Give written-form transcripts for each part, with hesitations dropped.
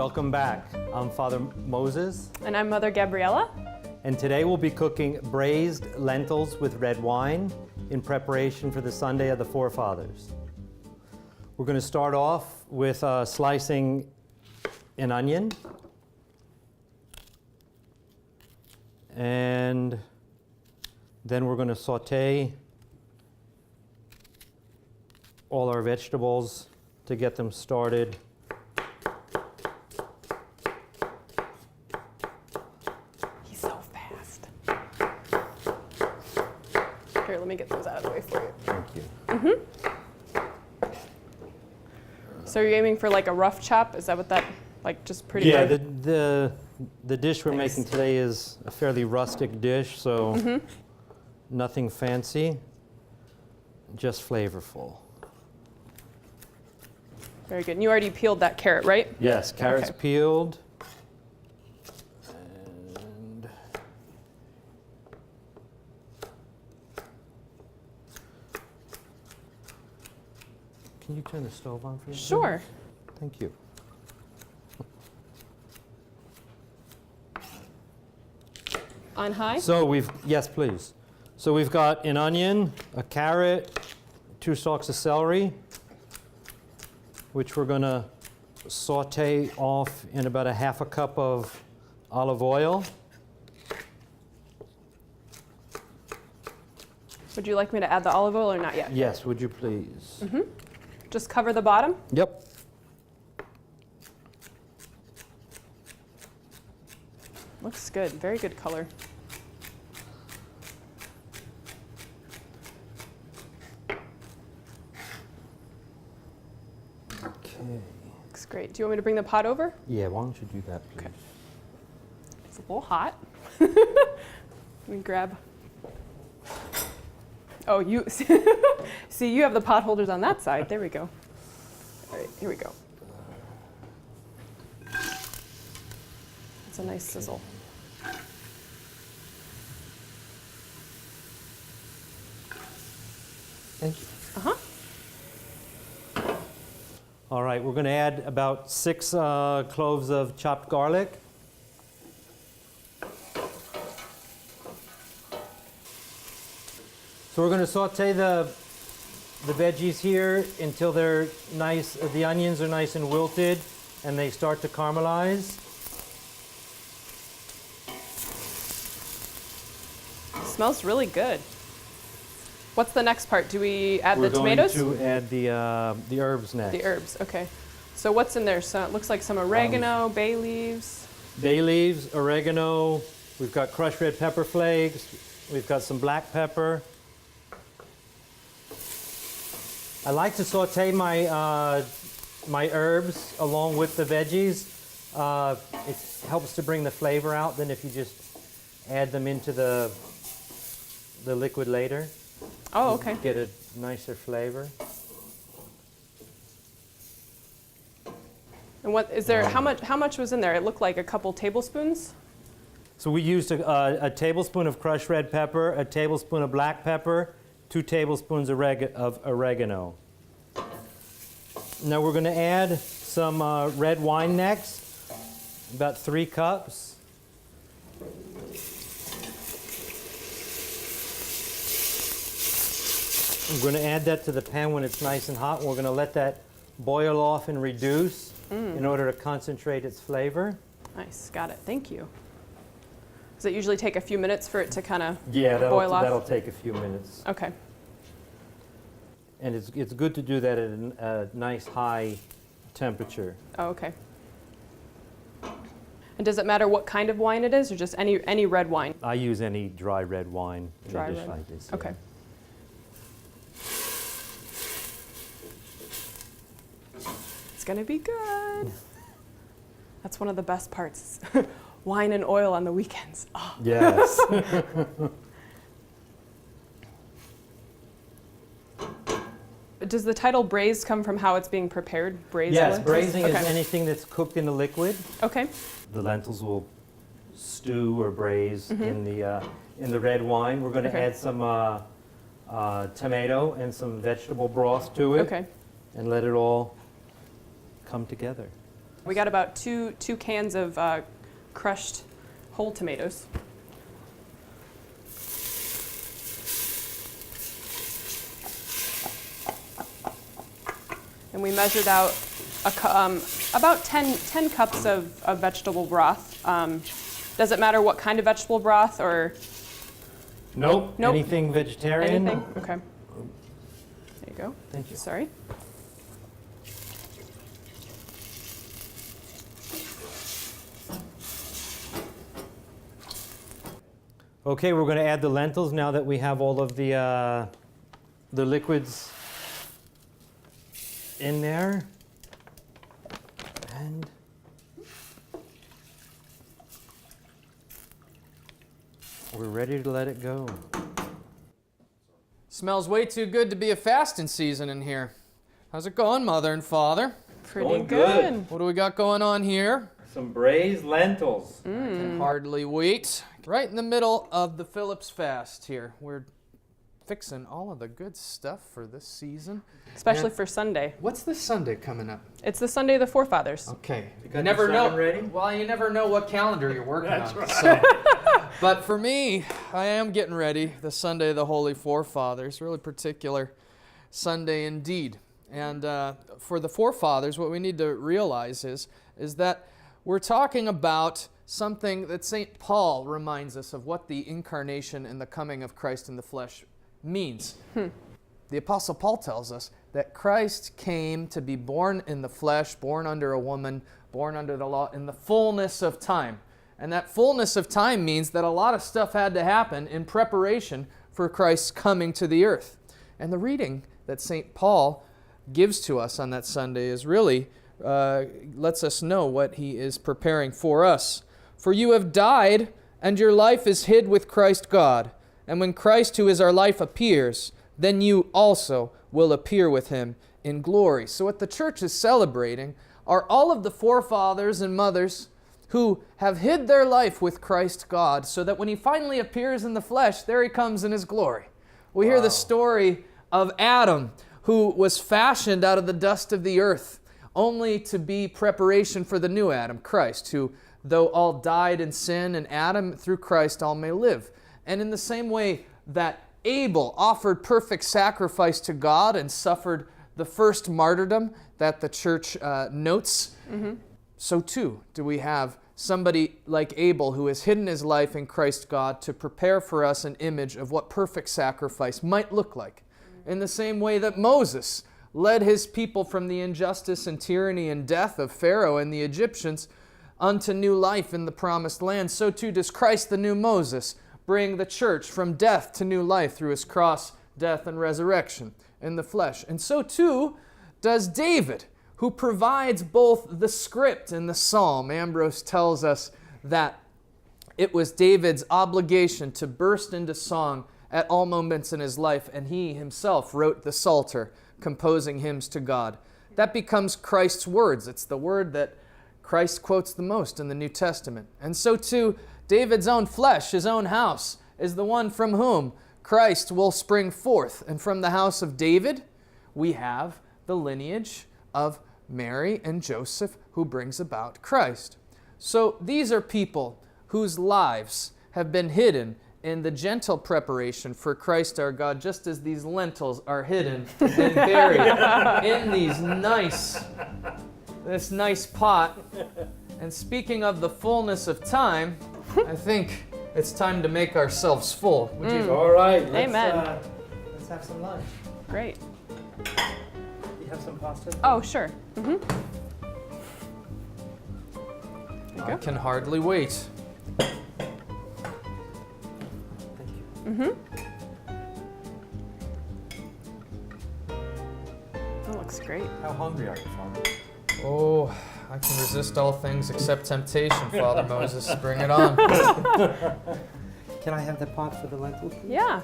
Welcome back. I'm Father Moses. And I'm Mother Gabriella. And today we'll be cooking braised lentils with red wine in preparation for the Sunday of the Forefathers. We're going to start off with slicing an onion. And then we're going to saute all our vegetables to get them started. He's so fast. Here, let me get those out of the way for you. Thank you. So you're aiming for like a rough chop? Is that what that, like just pretty? Yeah, rough? the dish we're Nice. making today is a fairly rustic dish, so nothing fancy, just flavorful. Very good. And you already peeled that carrot, right? Yes, carrots Okay. peeled. And can you turn the stove on for me? Sure. Thank you. On high? So yes, please. So we've got an onion, a carrot, 2 stalks of celery, which we're going to saute off in about a half a cup of olive oil. Would you like me to add the olive oil or not yet? Yes, would you please? Just cover the bottom? Yep. Looks good. Very good color. Okay. Looks great. Do you want me to bring the pot over? Yeah, why don't you do that, please? Okay. It's a little hot. Let me grab. Oh, you see, you have the pot holders on that side. There we go. All right, here we go. It's a nice sizzle. Thank you. Uh-huh. All right, we're going to add about 6 cloves of chopped garlic. So we're going to saute the veggies here until they're nice, the onions are nice and wilted and they start to caramelize. Smells really good. What's the next part? Do we add the tomatoes? We're going to add the herbs next. The herbs, okay. So what's in there? So it looks like some oregano, bay leaves. Bay leaves, oregano, we've got crushed red pepper flakes, we've got some black pepper. I like to saute my, my herbs along with the veggies. It helps to bring the flavor out than if you just add them into the liquid later. Oh, okay. Get a nicer flavor. And what is there? How much was in there? It looked like a couple tablespoons. So we used a tablespoon of crushed red pepper, a tablespoon of black pepper, 2 tablespoons of oregano. Now we're going to add some red wine next, about 3 cups. I'm going to add that to the pan when it's nice and hot. We're going to let that boil off and reduce in order to concentrate its flavor. Nice, got it. Thank you. Does it usually take a few minutes for it to kind of Yeah, boil off? that'll take a few minutes. Okay. And it's good to do that at a nice high temperature. Oh, okay. And does it matter what kind of wine it is, or just any red wine? I use any dry red wine in Dry a dish red. like this. Yeah. Okay. It's gonna be good. That's one of the best parts. Wine and oil on the weekends. Oh. Yes. Does the title braised come from how it's being prepared? Braised Yes, lentils? braising is Okay. anything that's cooked in a liquid. Okay. The lentils will stew or braise in the red wine. We're going to Okay. add some tomato and some vegetable broth to it Okay. and let it all come together. We got about two cans of crushed whole tomatoes. And we measured out about 10 cups of vegetable broth. Does it matter what kind of vegetable broth or? Nope. Nope. Anything vegetarian? Anything? Okay. There you go. Thank you. Sorry. Okay, we're going to add the lentils now that we have all of the liquids in there. And we're ready to let it go. Smells way too good to be a fasting season in here. How's it going, Mother and Father? Pretty Going good. good. What do we got going on here? Some braised lentils. I can hardly wait. Right in the middle of the Phillips fast here. We're fixing all of the good stuff for this season. Especially And for Sunday. what's this Sunday coming up? It's the Sunday of the Forefathers. Okay. You got your sermon ready? Well, you never know what calendar you're working That's on. right. So. But for me, I am getting ready. The Sunday of the Holy Forefathers, really particular Sunday indeed. And for the forefathers, what we need to realize is that we're talking about something that St. Paul reminds us of what the incarnation and the coming of Christ in the flesh means. The Apostle Paul tells us that Christ came to be born in the flesh, born under a woman, born under the law, in the fullness of time. And that fullness of time means that a lot of stuff had to happen in preparation for Christ's coming to the earth. And the reading that St. Paul gives to us on that Sunday is really lets us know what he is preparing for us. For you have died, and your life is hid with Christ God. And when Christ, who is our life, appears, then you also will appear with him in glory. So what the church is celebrating are all of the forefathers and mothers who have hid their life with Christ God, so that when he finally appears in the flesh, there he comes in his glory. We hear the story of Adam, who was fashioned out of the dust of the earth, only to be preparation for the new Adam, Christ, who, though all died in sin, in Adam, through Christ all may live. And in the same way that Abel offered perfect sacrifice to God and suffered the first martyrdom that the church notes, so too do we have somebody like Abel who has hidden his life in Christ God to prepare for us an image of what perfect sacrifice might look like. In the same way that Moses led his people from the injustice and tyranny and death of Pharaoh and the Egyptians unto new life in the promised land, so too does Christ, the new Moses, bring the church from death to new life through his cross, death, and resurrection in the flesh. And so too does David, who provides both the script and the psalm. Ambrose tells us that it was David's obligation to burst into song at all moments in his life, and he himself wrote the Psalter, composing hymns to God. That becomes Christ's words. It's the word that Christ quotes the most in the New Testament. And so too, David's own flesh, his own house, is the one from whom Christ will spring forth. And from the house of David, we have the lineage of Mary and Joseph, who brings about Christ. So these are people whose lives have been hidden in the gentle preparation for Christ our God, just as these lentils are hidden and buried in this nice pot. And speaking of the fullness of time, I think it's time to make ourselves full. Would you? All right. Amen. Let's have some lunch. Great. You have some pasta? Oh, sure. I can hardly wait. That looks great. How hungry are you, Father? Oh, I can resist all things except temptation, Father Moses. Bring it on. Can I have the pot for the lentils? Please? Yeah.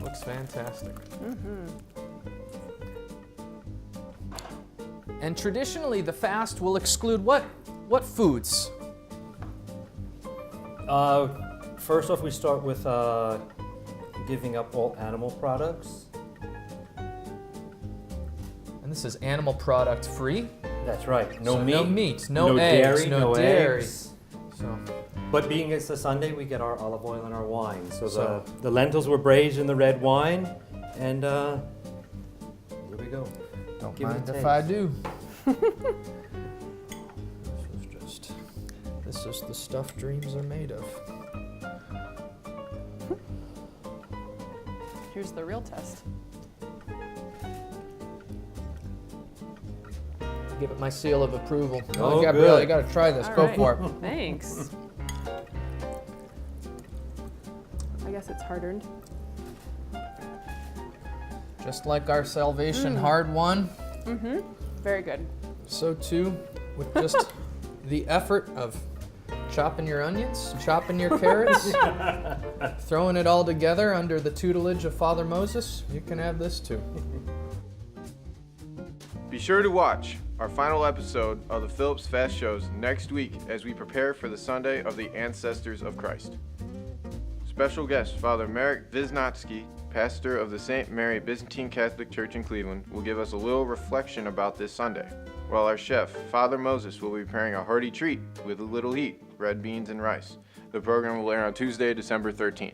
Looks fantastic. And traditionally, the fast will exclude what foods? First off, we start with giving up all animal products. And this is animal product free. That's right. No So meat. no meat, no eggs, dairy, no dairy. eggs. So But being it's a Sunday, we get our olive oil and our wine. So, So- the lentils were braised in the red wine, and here we go. don't Give it a mind if taste. I do. This is the stuff dreams are made of. Here's the real test. Give it my seal of approval. Oh, Gabrielle, good. you gotta try this. All Go right. for it. Thanks. I guess it's hard-earned. Just like our salvation hard won, Very good. so too with just the effort of chopping your onions, chopping your carrots, throwing it all together under the tutelage of Father Moses, you can have this too. Be sure to watch our final episode of the Phillips Fast shows next week as we prepare for the Sunday of the Ancestors of Christ. Special guest Father Marek Wisnacki, pastor of the St. Mary Byzantine Catholic Church in Cleveland, will give us a little reflection about this Sunday, while our chef, Father Moses, will be preparing a hearty treat with a little heat, red beans and rice. The program will air on Tuesday, December 13th.